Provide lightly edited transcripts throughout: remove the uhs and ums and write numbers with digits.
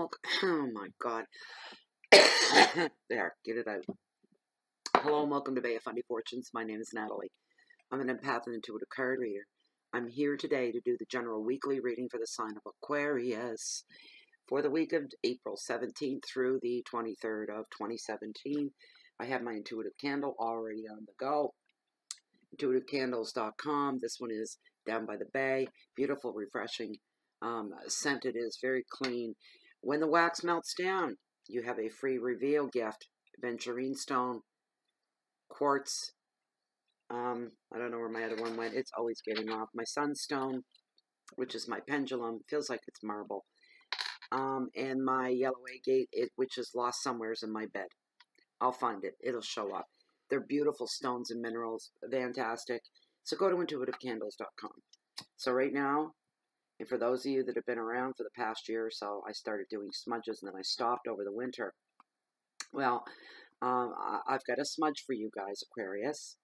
milk. Oh my God. There, get it out. Hello and welcome to Bay of Funny Fortunes. My name is Natalie. I'm an empath and intuitive card reader. I'm here today to do the general weekly reading for the sign of Aquarius for the week of April 17th through the 23rd of 2017. I have my intuitive candle already on the go. IntuitiveCandles.com. This one is down by the bay. Beautiful, refreshing. Scented is very clean. When the wax melts down, you have a free reveal gift. Venturine stone, quartz. I don't know where my other one went. It's always getting off. My sunstone, which is my pendulum. Feels like it's marble. And my yellow agate, which is lost somewheres in my bed. I'll find it. It'll show up. They're beautiful stones and minerals. Fantastic. So go to IntuitiveCandles.com. So right now, and for those of you that have been around for the past year or so, I started doing smudges and then I stopped over the winter. Well, I've got a smudge for you guys, Aquarius.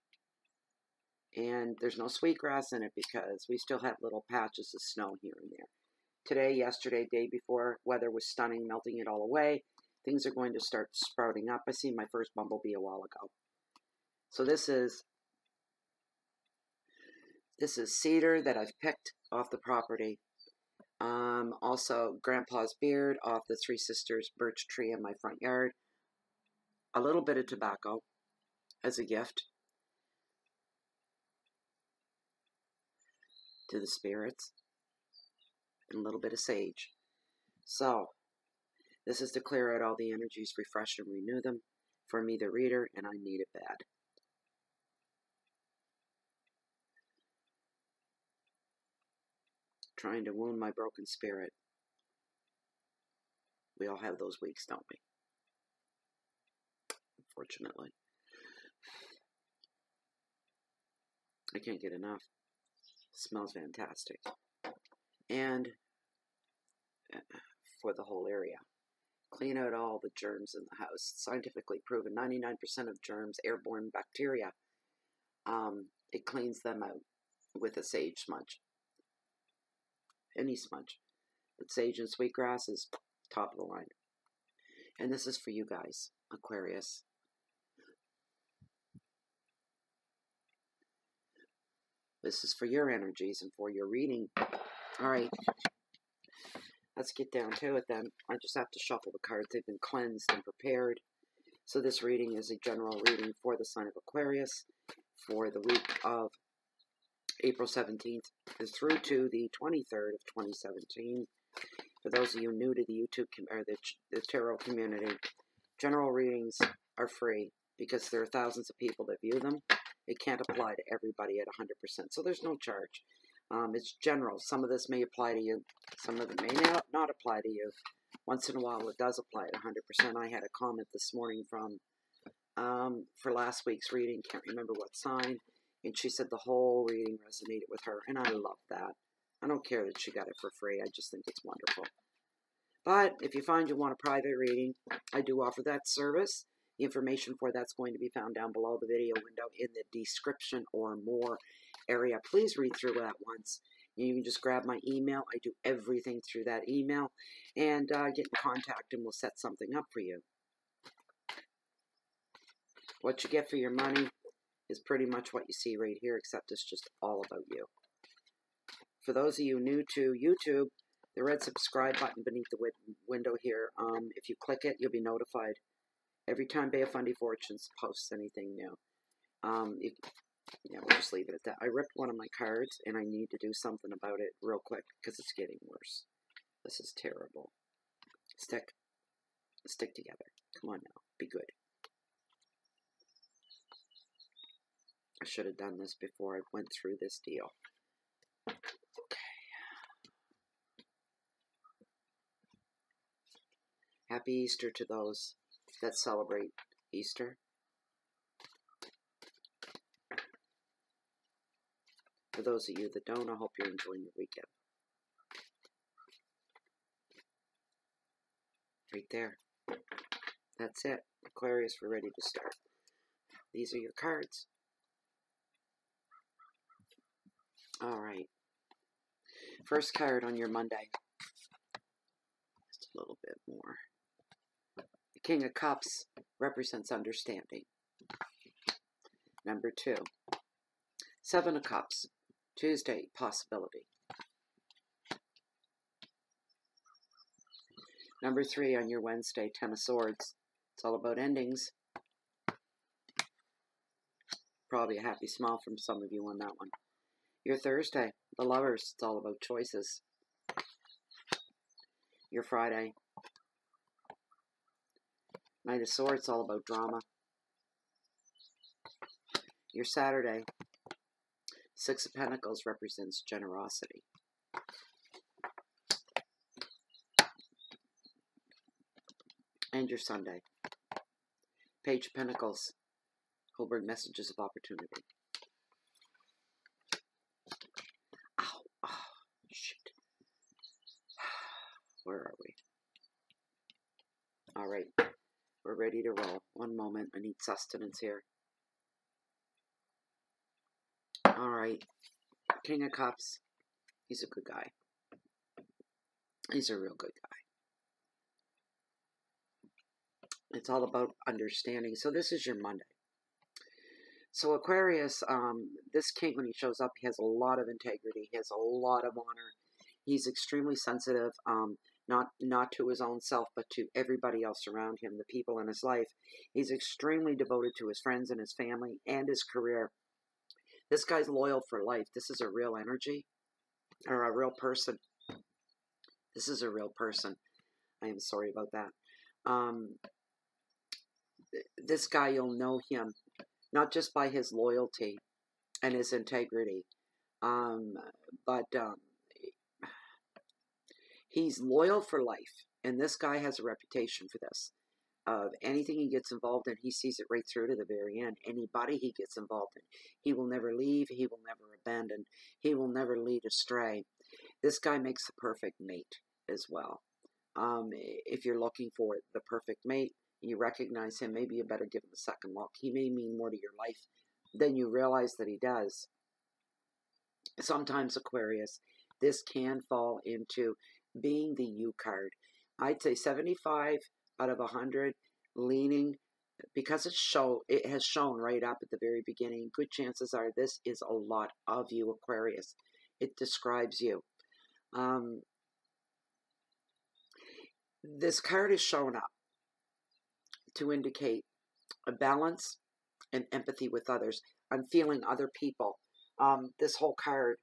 And there's no sweetgrass in it because we still have little patches of snow here and there. Today, yesterday, day before, weather was stunning, melting it all away. Things are going to start sprouting up. I seen my first bumblebee a while ago. So this is cedar that I've picked off the property. Also, Grandpa's beard off the Three Sisters birch tree in my front yard. A little bit of tobacco as a gift to the spirits. And a little bit of sage. So, this is to clear out all the energies, refresh and renew them for me, the reader, and I need it bad. Trying to wound my broken spirit. We all have those weeks, don't we? Unfortunately. I can't get enough. It smells fantastic. And for the whole area. Clean out all the germs in the house. Scientifically proven 99% of germs, airborne bacteria, it cleans them out with a sage smudge. Any smudge. But sage and sweetgrass is top of the line. And this is for you guys, Aquarius. This is for your energies and for your reading. Alright. Let's get down to it then. I just have to shuffle the cards. They've been cleansed and prepared. So this reading is a general reading for the sign of Aquarius for the week of April 17th through to the 23rd of 2017. For those of you new to the YouTube or the tarot community, general readings are free because there are thousands of people that view them. It can't apply to everybody at 100%, so there's no charge. It's general. Some of this may apply to you. Some of it may not apply to you. Once in a while, it does apply at 100%. I had a comment this morning from for last week's reading. Can't remember what sign. And she said the whole reading resonated with her. And I love that. I don't care that she got it for free. I just think it's wonderful. But if you find you want a private reading, I do offer that service. The information for that's going to be found down below the video window in the description or more area. Please read through that once. You can just grab my email. I do everything through that email. And get in contact and we'll set something up for you. What you get for your money is pretty much what you see right here, except it's just all about you. For those of you new to YouTube, the red subscribe button beneath the window here, if you click it, you'll be notified every time Bay of Funny Fortunes posts anything new. Yeah, we'll just leave it at that. I ripped one of my cards, and I need to do something about it real quick, because it's getting worse. This is terrible. Stick together. Come on now. Be good. I should have done this before I went through this deal. Okay. Happy Easter to those that celebrate Easter. For those of you that don't, I hope you're enjoying your weekend. Right there. That's it. Aquarius, we're ready to start. These are your cards. All right. First card on your Monday. a little bit more. The King of Cups represents understanding. Number 2. 7 of Cups. Tuesday, possibility. Number 3 on your Wednesday, 10 of Swords. It's all about endings. Probably a happy smile from some of you on that one. Your Thursday, the Lovers. It's all about choices. Your Friday, Knight of Swords. It's all about drama. Your Saturday, 6 of Pentacles represents generosity. And your Sunday, Page of Pentacles will bring messages of opportunity. Ow, oh, shit. Where are we? All right, we're ready to roll. One moment, I need sustenance here. All right, King of Cups. He's a good guy. He's a real good guy. It's all about understanding. So this is your Monday. So Aquarius, this king, when he shows up, he has a lot of integrity. He has a lot of honor. He's extremely sensitive, not to his own self, but to everybody else around him, the people in his life. He's extremely devoted to his friends and his family and his career. This guy's loyal for life. This is a real energy, or a real person. This is a real person. I am sorry about that. This guy, you'll know him not just by his loyalty and his integrity, but he's loyal for life. And this guy has a reputation for this. Anything he gets involved in, he sees it right through to the very end. Anybody he gets involved in, he will never leave. He will never abandon. He will never lead astray. This guy makes the perfect mate as well. If you're looking for the perfect mate, you recognize him, maybe you better give him a second look. He may mean more to your life than you realize that he does. Sometimes, Aquarius, this can fall into being the you card. I'd say 75 out of 100 leaning, because it has shown right up at the very beginning. Good chances are this is a lot of you, Aquarius. It describes you. This card is shown up to indicate a balance and empathy with others. I'm feeling other people. This whole card,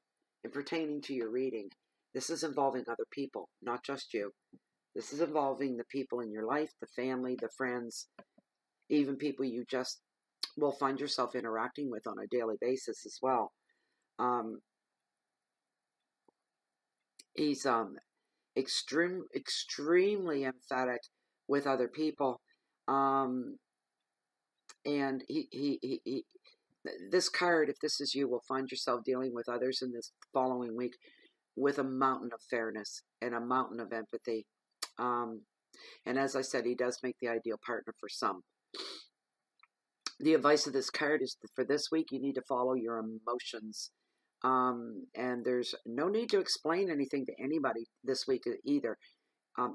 and pertaining to your reading, this is involving other people, not just you. This is involving the people in your life, the family, the friends, even people you just will find yourself interacting with on a daily basis as well. He's extremely emphatic with other people. And this card, if this is you, will find yourself dealing with others in this following week with a mountain of fairness and a mountain of empathy. And as I said, he does make the ideal partner for some. The advice of this card is for this week, you need to follow your emotions. And there's no need to explain anything to anybody this week either.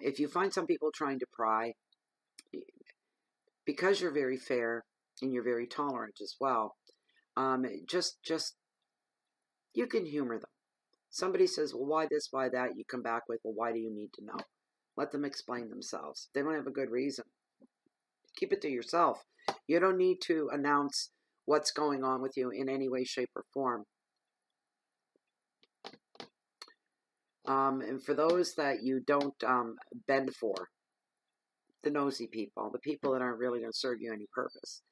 If you find some people trying to pry, because you're very fair and you're very tolerant as well, just you can humor them. Somebody says, well, why this, why that? You come back with, well, why do you need to know? Let them explain themselves. They don't have a good reason. Keep it to yourself. You don't need to announce what's going on with you in any way, shape, or form. And for those that you don't bend for, the nosy people, the people that aren't really going to serve you any purpose,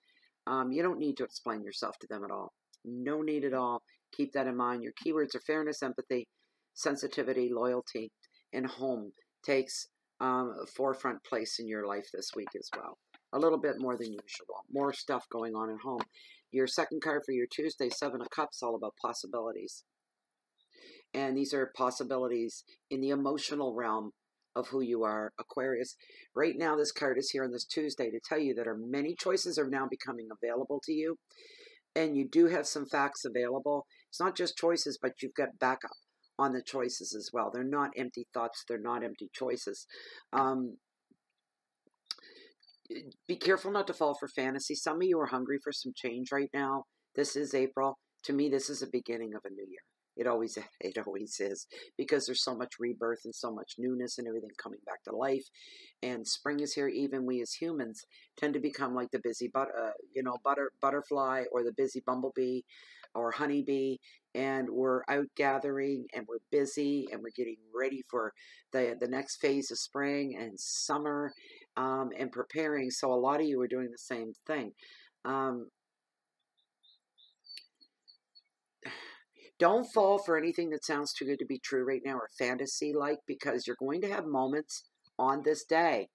you don't need to explain yourself to them at all. No need at all. Keep that in mind. Your keywords are fairness, empathy, sensitivity, loyalty, and home takes a forefront place in your life this week as well. A little bit more than usual. More stuff going on at home. Your second card for your Tuesday, 7 of Cups, all about possibilities. And these are possibilities in the emotional realm of who you are, Aquarius. Right now, this card is here on this Tuesday to tell you that many choices are now becoming available to you. And you do have some facts available. It's not just choices, but you've got backup. on the choices as well. They're not empty thoughts. They're not empty choices. Be careful not to fall for fantasy. Some of you are hungry for some change right now. This is April. To me, this is the beginning of a new year. It always is, because there's so much rebirth and so much newness and everything coming back to life. And spring is here. Even we as humans tend to become like the busy butterfly, or the busy bumblebee or honeybee, and we're out gathering and we're busy and we're getting ready for the next phase of spring and summer, and preparing. So a lot of you are doing the same thing. Don't fall for anything that sounds too good to be true right now, or fantasy-like, because you're going to have moments on this day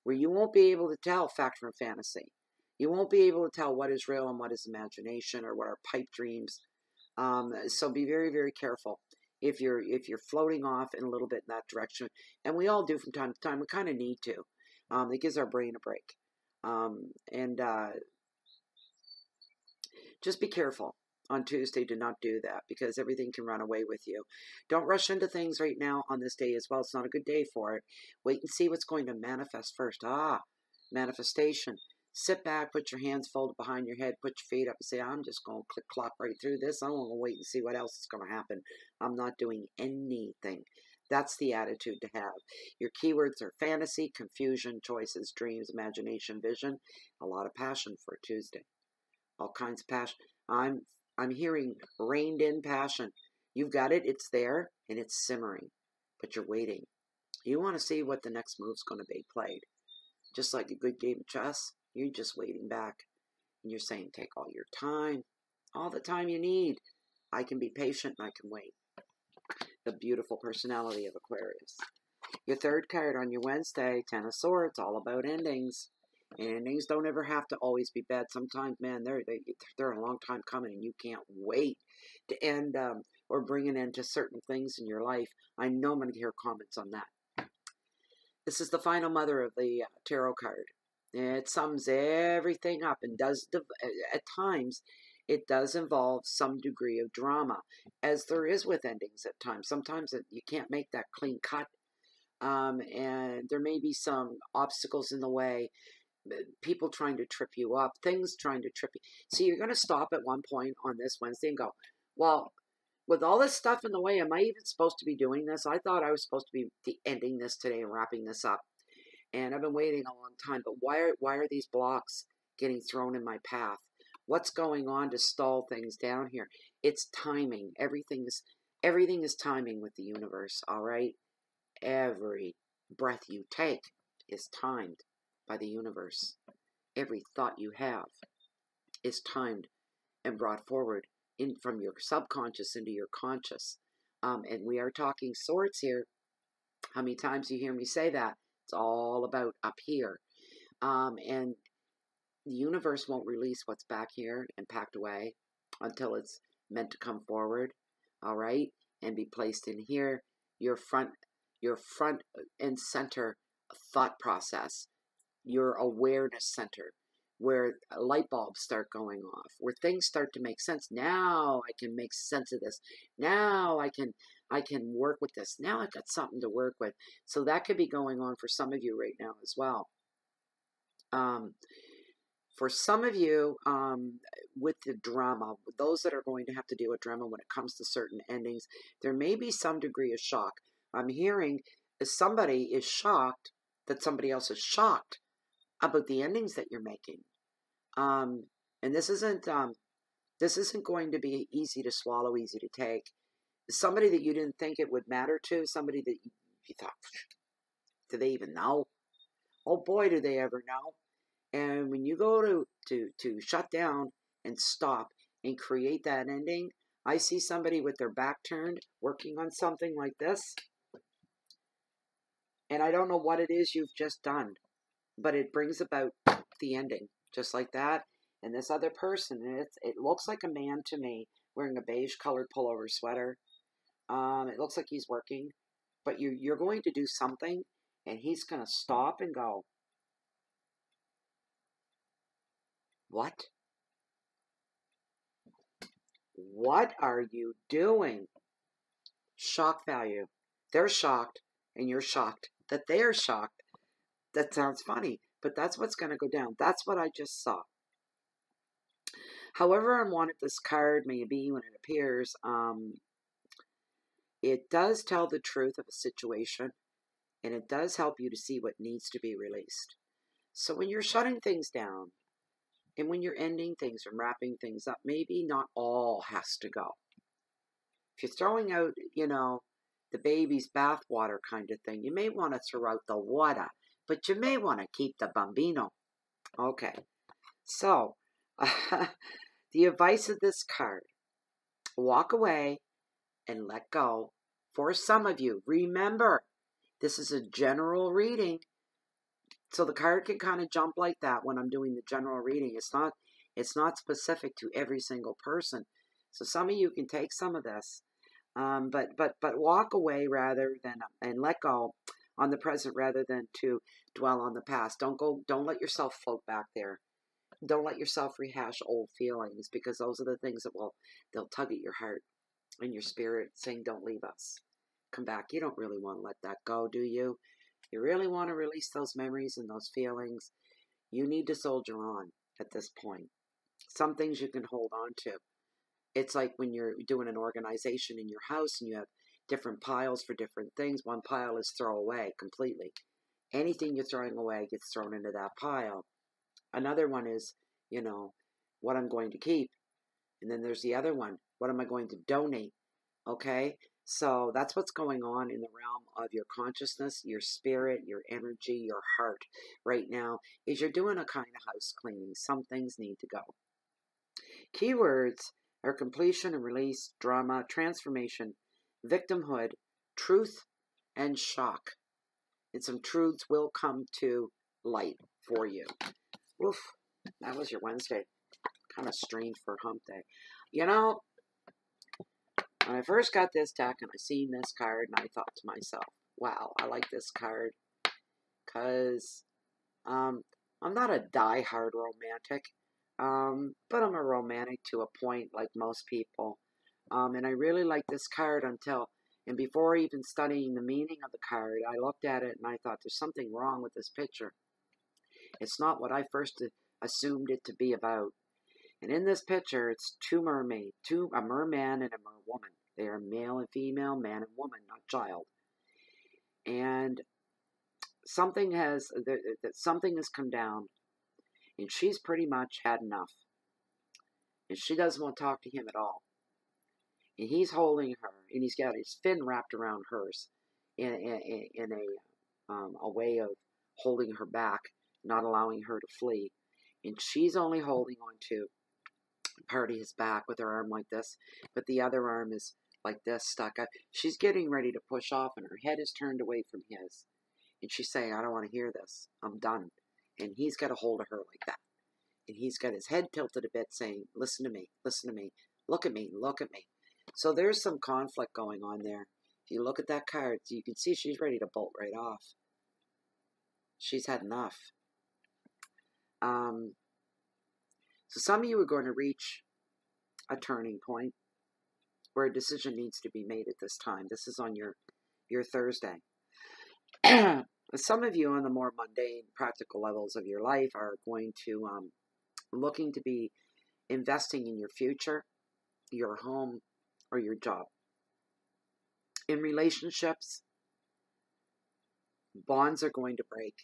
where you won't be able to tell fact from fantasy. You won't be able to tell what is real and what is imagination, or what are pipe dreams. So be very, very careful if you're floating off in a little bit in that direction. And we all do from time to time. We kind of need to. It gives our brain a break. Just be careful on Tuesday to not do that, because everything can run away with you. Don't rush into things right now on this day as well. It's not a good day for it. Wait and see what's going to manifest first. Manifestation. Sit back, put your hands folded behind your head, put your feet up and say, I'm just going to click-clop right through this. I'm going to wait and see what else is going to happen. I'm not doing anything. That's the attitude to have. Your keywords are fantasy, confusion, choices, dreams, imagination, vision. A lot of passion for a Tuesday. All kinds of passion. I'm hearing reined in passion. You've got it. It's there and it's simmering, but you're waiting. You want to see what the next move's going to be played. Just like a good game of chess, you're just waiting back. And you're saying, take all your time, all the time you need. I can be patient and I can wait. The beautiful personality of Aquarius. Your third card on your Wednesday, Ten of Swords, all about endings. And endings don't ever have to always be bad. Sometimes, man, they're a long time coming, and you can't wait to end or bring an end to certain things in your life. I know I'm going to hear comments on that. This is the final mother of the tarot card. It sums everything up and does, at times, it does involve some degree of drama, as there is with endings at times. Sometimes you can't make that clean cut, and there may be some obstacles in the way, people trying to trip you up, things trying to trip you. So you're going to stop at one point on this Wednesday and go, well, with all this stuff in the way, am I even supposed to be doing this? I thought I was supposed to be ending this today and wrapping this up. And I've been waiting a long time, but why are these blocks getting thrown in my path? What's going on to stall things down here? It's timing. Everything is timing with the universe, all right? Every breath you take is timed by the universe. Every thought you have is timed and brought forward from your subconscious into your conscious. And we are talking swords here. How many times you hear me say that? It's all about up here. And the universe won't release what's back here and packed away until it's meant to come forward, all right, and be placed in here. Your front and center thought process, your awareness center, where light bulbs start going off, where things start to make sense. Now I can make sense of this. Now I can work with this. Now I've got something to work with. So that could be going on for some of you right now as well. For some of you, with the drama, those that are going to have to deal with drama when it comes to certain endings, there may be some degree of shock. I'm hearing somebody is shocked that somebody else is shocked about the endings that you're making. And this isn't going to be easy to swallow, easy to take. Somebody that you didn't think it would matter to, somebody that you thought, do they even know? Oh boy, do they ever know. And when you go to shut down and stop and create that ending, I see somebody with their back turned working on something like this. And I don't know what it is you've just done, but it brings about the ending, just like that. And this other person, it looks like a man to me, wearing a beige colored pullover sweater. It looks like he's working, but you're going to do something, and he's going to stop and go, what? What are you doing? shock value. They're shocked, and you're shocked that they're shocked. That sounds funny, but that's what's going to go down. That's what I just saw. However unwanted this card may be when it appears, it does tell the truth of a situation, and it does help you to see what needs to be released. So when you're shutting things down, and when you're ending things and wrapping things up, maybe not all has to go. If you're throwing out, the baby's bathwater kind of thing, you may want to throw out the water, but you may want to keep the bambino. Okay, so the advice of this card, walk away and let go. For some of you, remember, this is a general reading, so the card can kind of jump like that when I'm doing the general reading. It's not specific to every single person. So some of you can take some of this, but walk away rather than and let go on the present rather than to dwell on the past. Don't let yourself float back there. Don't let yourself rehash old feelings, because those are the things that they'll tug at your heart and your spirit saying, don't leave us. Come back. You don't really want to let that go, do you? You really want to release those memories and those feelings. You need to soldier on at this point. Some things you can hold on to. It's like when you're doing an organization in your house and you have different piles for different things. One pile is throw away completely. Anything you're throwing away gets thrown into that pile. Another one is, what I'm going to keep. And then there's the other one. What am I going to donate? Okay? So that's what's going on in the realm of your consciousness, your spirit, your energy, your heart right now, is you're doing a kind of house cleaning. Some things need to go. Keywords are completion and release, drama, transformation, victimhood, truth, and shock. And some truths will come to light for you. Oof, that was your Wednesday. Kind of strange for hump day. When I first got this deck and I seen this card, and I thought to myself, wow, I like this card. Because I'm not a die-hard romantic. But I'm a romantic to a point, like most people. And I really like this card and before even studying the meaning of the card, I looked at it and I thought, there's something wrong with this picture. It's not what I first assumed it to be about. And in this picture, it's two mermaids, a merman and a merwoman. They are male and female, man and woman, not child. And something has come down, and she's pretty much had enough. And she doesn't want to talk to him at all. And he's holding her, and he's got his fin wrapped around hers in a way of holding her back, not allowing her to flee. And she's only holding on to part of his back with her arm like this, but the other arm is like this, stuck up. She's getting ready to push off, and her head is turned away from his. And she's saying, I don't want to hear this. I'm done. And he's got a hold of her like that. And he's got his head tilted a bit saying, listen to me, look at me, look at me. So there's some conflict going on there. If you look at that card, you can see she's ready to bolt right off. She's had enough. So some of you are going to reach a turning point where a decision needs to be made at this time. This is on your Thursday. Some of you on the more mundane, practical levels of your life are going to looking to be investing in your future, your home, or your job. In relationships, bonds are going to break.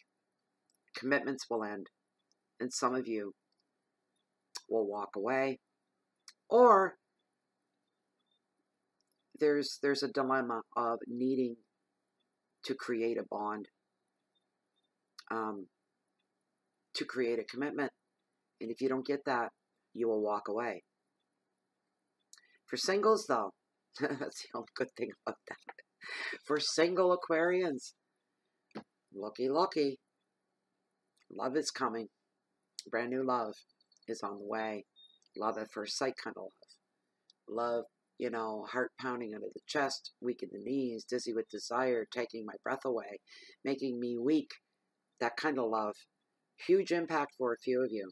Commitments will end. And some of you will walk away. Or there's a dilemma of needing to create a bond, to create a commitment. And if you don't get that, you will walk away. For singles, though, that's the only good thing about that. For single Aquarians, looky. Love is coming. Brand new love is on the way. Love at first sight kind of love. Love, heart pounding under the chest, weak in the knees, dizzy with desire, taking my breath away, making me weak. That kind of love. Huge impact for a few of you.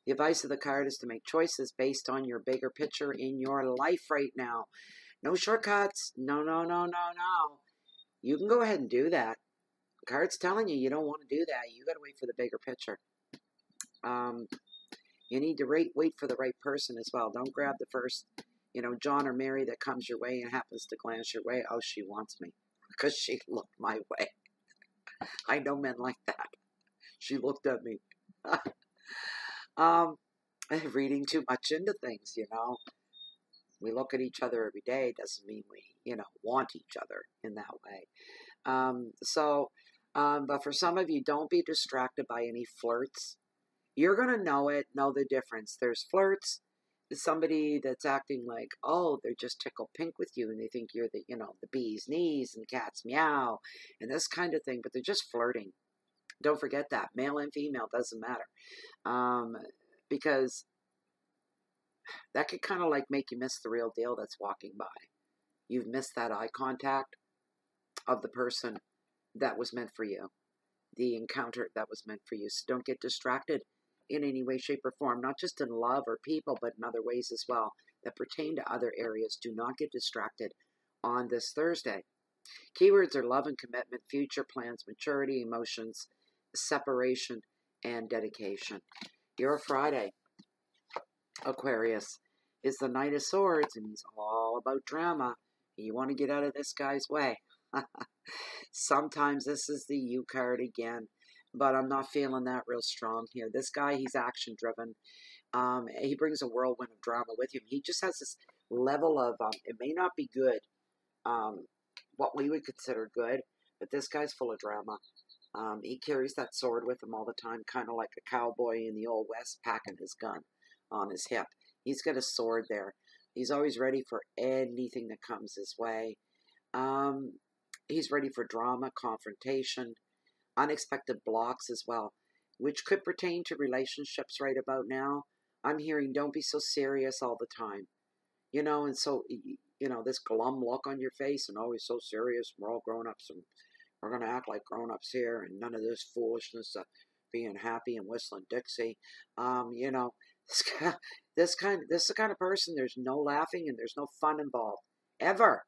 The advice of the card is to make choices based on your bigger picture in your life right now. No shortcuts. No, no, no, no, no. You can go ahead and do that. Card's telling you don't want to do that. You got to wait for the bigger picture. You need to wait for the right person as well. Don't grab the first, John or Mary that comes your way and happens to glance your way. Oh, she wants me because she looked my way. I know men like that. She looked at me. Reading too much into things, We look at each other every day. Doesn't mean we, want each other in that way. But for some of you, don't be distracted by any flirts. You're going to know the difference. There's flirts. There's somebody that's acting like, oh, they're just tickle pink with you, and they think you're the, the bee's knees and the cat's meow and this kind of thing, but they're just flirting. Don't forget that. Male and female, doesn't matter. Because that could kind of like make you miss the real deal that's walking by. You've missed that eye contact of the person that was meant for you. The encounter that was meant for you. So don't get distracted in any way, shape, or form. Not just in love or people, but in other ways as well that pertain to other areas. Do not get distracted on this Thursday. Keywords are love and commitment, future plans, maturity, emotions, separation, and dedication. Your Friday, Aquarius, is the Knight of Swords, and he's all about drama. You want to get out of this guy's way. Sometimes this is the U card again, but I'm not feeling that real strong here. This guy, he's action-driven. He brings a whirlwind of drama with him. He just has this level of, it may not be good, what we would consider good, but this guy's full of drama. He carries that sword with him all the time, kind of like a cowboy in the Old West packing his gun on his hip. He's got a sword there. He's always ready for anything that comes his way. He's ready for drama, confrontation, unexpected blocks as well, which could pertain to relationships right about now. I'm hearing don't be so serious all the time. And so, this glum look on your face and always so serious. We're all grown-ups and we're going to act like grown-ups here and none of this foolishness of being happy and whistling Dixie. This is the kind of person, there's no laughing and there's no fun involved. Ever.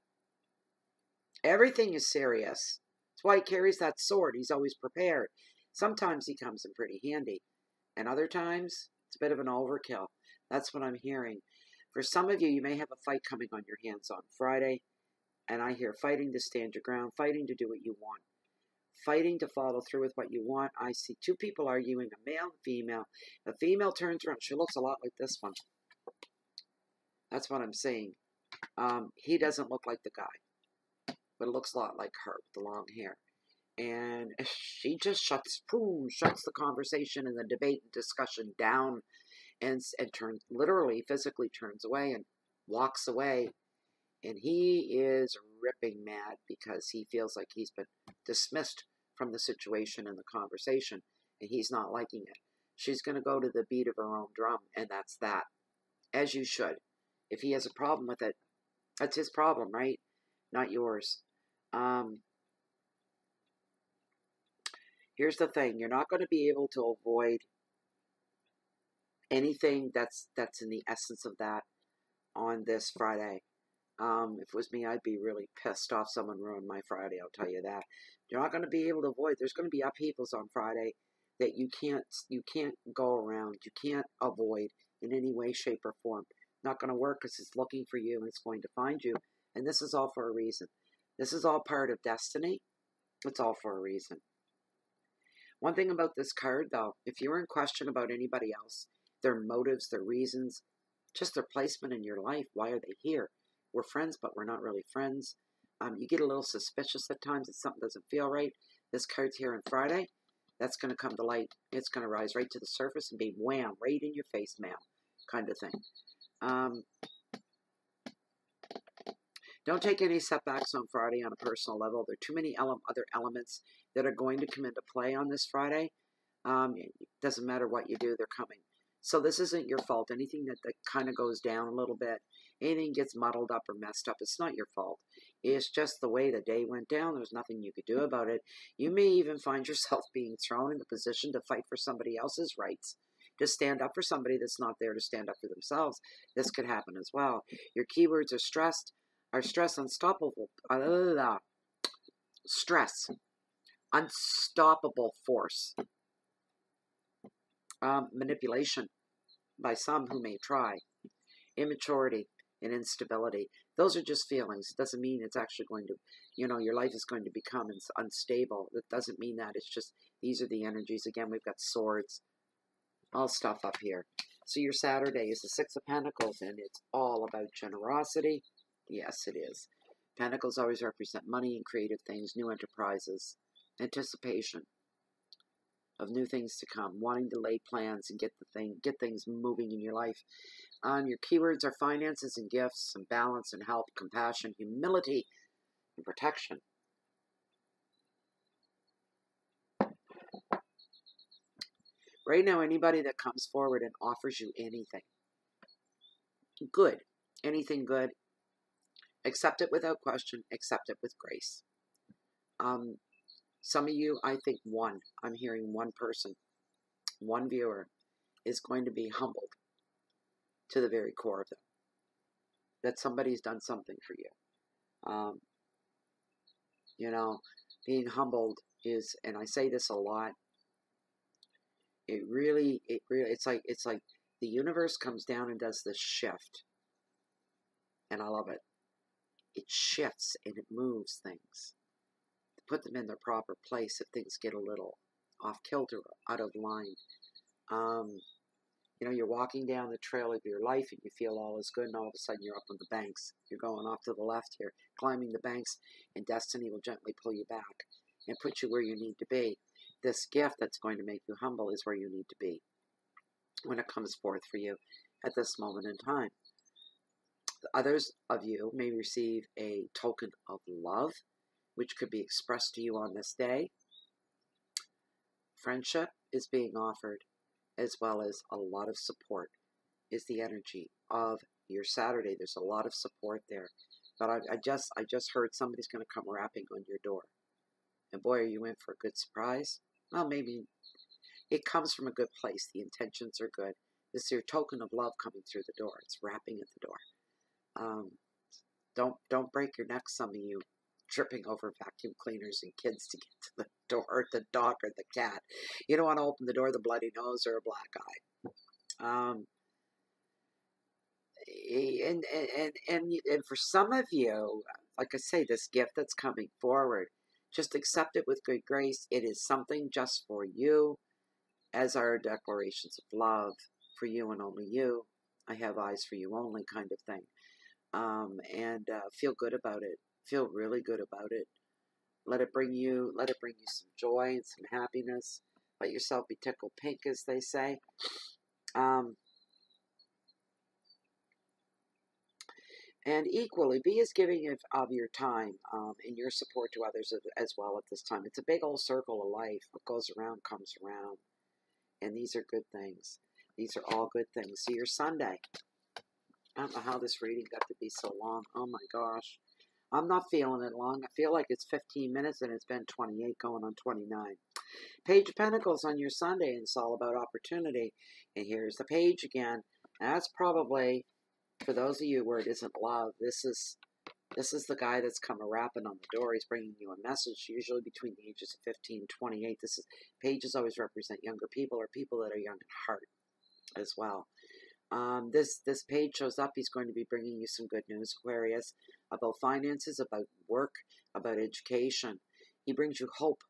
Everything is serious. That's why he carries that sword. He's always prepared. Sometimes he comes in pretty handy. And other times, it's a bit of an overkill. That's what I'm hearing. For some of you, you may have a fight coming on your hands on Friday. And I hear fighting to stand your ground, fighting to do what you want, fighting to follow through with what you want. I see two people arguing, a male and female. The female turns around. She looks a lot like this one. That's what I'm saying. He doesn't look like the guy, but it looks a lot like her with the long hair. And she just shuts the conversation and the debate and discussion down and turns, literally, physically turns away and walks away. And he is ripping mad because he feels like he's been dismissed from the situation and the conversation, and he's not liking it. She's going to go to the beat of her own drum, and that's that. As you should. If he has a problem with it, that's his problem, right? Not yours. Here's the thing. You're not going to be able to avoid anything that's in the essence of that on this Friday. If it was me, I'd be really pissed off someone ruined my Friday, I'll tell you that. You're not going to be able to avoid. There's going to be upheavals on Friday that you can't go around. You can't avoid in any way, shape, or form. Not going to work because it's looking for you and it's going to find you. And this is all for a reason. This is all part of destiny. It's all for a reason. One thing about this card, though, if you're in question about anybody else, their motives, their reasons, just their placement in your life, why are they here? We're friends, but we're not really friends. You get a little suspicious at times that something doesn't feel right. This card's here on Friday. That's going to come to light. It's going to rise right to the surface and be wham, right in your face, ma'am, kind of thing. Don't take any setbacks on Friday on a personal level. There are too many other elements that are going to come into play on this Friday. It doesn't matter what you do, they're coming. So this isn't your fault. Anything that kind of goes down a little bit, anything gets muddled up or messed up, it's not your fault. It's just the way the day went down. There's nothing you could do about it. You may even find yourself being thrown in the position to fight for somebody else's rights, to stand up for somebody that's not there to stand up for themselves. This could happen as well. Your keywords are stressed, Our stress, unstoppable, stress, unstoppable force, manipulation by some who may try, immaturity and instability. Those are just feelings. It doesn't mean it's actually going to, your life is going to become unstable. It doesn't mean that. It's just, these are the energies. Again, we've got swords, all stuff up here. So your Saturday is the Six of Pentacles, and it's all about generosity. Yes, it is. Pentacles always represent money and creative things, new enterprises, anticipation of new things to come, wanting to lay plans and get things moving in your life. Your keywords are finances and gifts, and balance and help, compassion, humility, and protection. Right now, anybody that comes forward and offers you anything good, anything good, accept it without question, accept it with grace. Some of you, I think I'm hearing one person, one viewer is going to be humbled to the very core of them. That somebody's done something for you. Being humbled is, and I say this a lot, it's like the universe comes down and does this shift. And I love it. It shifts and it moves things. To put them in their proper place if things get a little off kilter, out of line. You're walking down the trail of your life and you feel all is good, and all of a sudden you're up on the banks. You're going off to the left here, climbing the banks, and destiny will gently pull you back and put you where you need to be. This gift that's going to make you humble is where you need to be when it comes forth for you at this moment in time. Others of you may receive a token of love, which could be expressed to you on this day. Friendship is being offered, as well as a lot of support is the energy of your Saturday. There's a lot of support there. But I just heard somebody's going to come rapping on your door. And boy, are you in for a good surprise. Well, maybe it comes from a good place. The intentions are good. This is your token of love coming through the door. It's rapping at the door. Don't break your neck, some of you, tripping over vacuum cleaners and kids to get to the door, the dog or the cat. You don't want to open the door with a bloody nose or a black eye. And for some of you, like I say, this gift that's coming forward, just accept it with good grace. It is something just for you, as our declarations of love for you and only you. I have eyes for you only kind of thing. Feel good about it. Feel really good about it. Let it bring you some joy and some happiness. Let yourself be tickled pink, as they say. And equally, be as giving of your time and your support to others as well at this time. It's a big old circle of life. What goes around comes around. And these are good things. These are all good things. So your Sunday. I don't know how this reading got to be so long. Oh my gosh. I'm not feeling it long. I feel like it's 15 minutes and it's been 28 going on 29. Page of Pentacles on your Sunday, and it's all about opportunity. And here's the page again. That's probably, for those of you where it isn't love, this is the guy that's come rapping on the door. He's bringing you a message, usually between the ages of 15 and 28. Pages always represent younger people or people that are young at heart as well. This page shows up. He's going to be bringing you some good news, Aquarius, about finances, about work, about education. He brings you hope,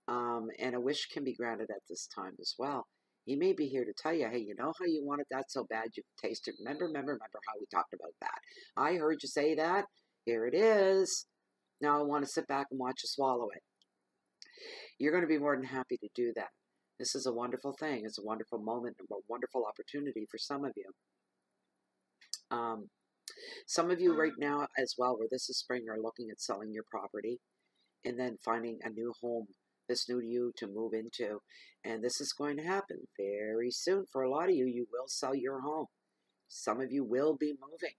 and a wish can be granted at this time as well. He may be here to tell you, hey, you know how you wanted that so bad you could taste it. Remember how we talked about that. I heard you say that. Here it is. Now I want to sit back and watch you swallow it. You're going to be more than happy to do that. This is a wonderful thing. It's a wonderful moment, a wonderful opportunity for some of you. Some of you right now as well, where this is spring, are looking at selling your property and then finding a new home that's new to you to move into. And this is going to happen very soon. For a lot of you, you will sell your home. Some of you will be moving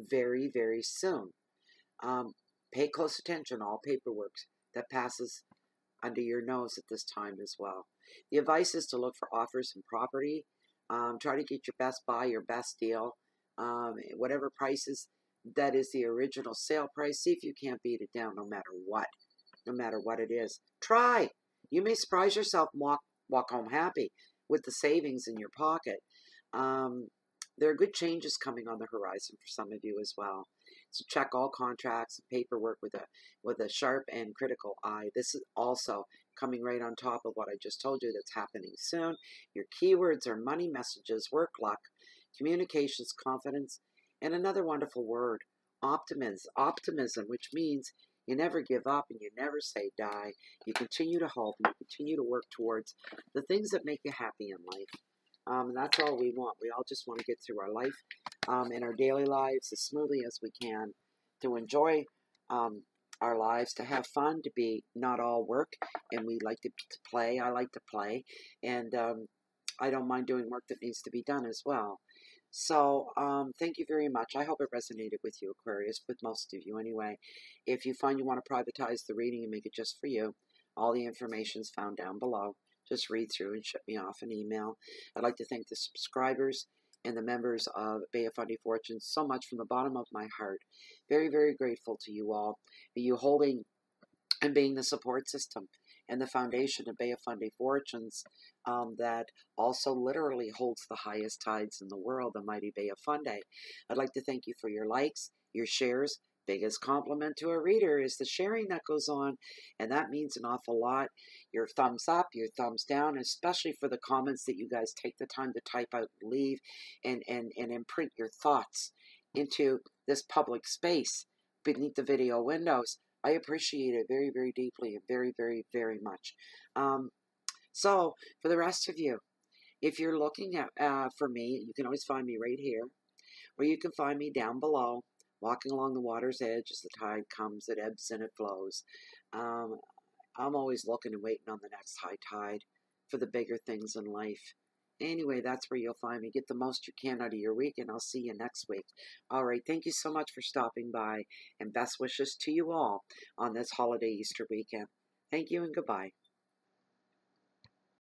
very, very soon. Pay close attention, all paperwork that passes under your nose at this time as well. The advice is to look for offers in property. Try to get your best buy, your best deal. Whatever prices that is the original sale price. See if you can't beat it down no matter what. No matter what it is. Try. You may surprise yourself and walk home happy with the savings in your pocket. There are good changes coming on the horizon for some of you as well. So check all contracts and paperwork with a sharp and critical eye. This is also coming right on top of what I just told you that's happening soon. Your keywords are money, messages, work, luck, communications, confidence, and another wonderful word, optimism, which means you never give up and you never say die. You continue to hope and you continue to work towards the things that make you happy in life. And that's all we want. We all just want to get through our life and our daily lives as smoothly as we can, to enjoy our lives, to have fun, to be not all work. And we like to play. I like to play. And I don't mind doing work that needs to be done as well. So thank you very much. I hope it resonated with you, Aquarius, with most of you anyway. If you find you want to privatize the reading and make it just for you, all the information is found down below. Just read through and ship me off an email. I'd like to thank the subscribers and the members of Bay of Fundy Fortunes so much from the bottom of my heart. Very, very grateful to you all. You holding and being the support system and the foundation of Bay of Fundy Fortunes that also literally holds the highest tides in the world, the mighty Bay of Fundy. I'd like to thank you for your likes, your shares. Biggest compliment to a reader is the sharing that goes on, and that means an awful lot. Your thumbs up, your thumbs down, especially for the comments that you guys take the time to type out and leave and imprint your thoughts into this public space beneath the video windows. I appreciate it very, very deeply and very, very, very much. So for the rest of you, if you're looking at for me, you can always find me right here, or you can find me down below, walking along the water's edge as the tide comes, it ebbs and it flows. I'm always looking and waiting on the next high tide for the bigger things in life. Anyway, that's where you'll find me. Get the most you can out of your week, and I'll see you next week. All right, thank you so much for stopping by, and best wishes to you all on this holiday Easter weekend. Thank you and goodbye.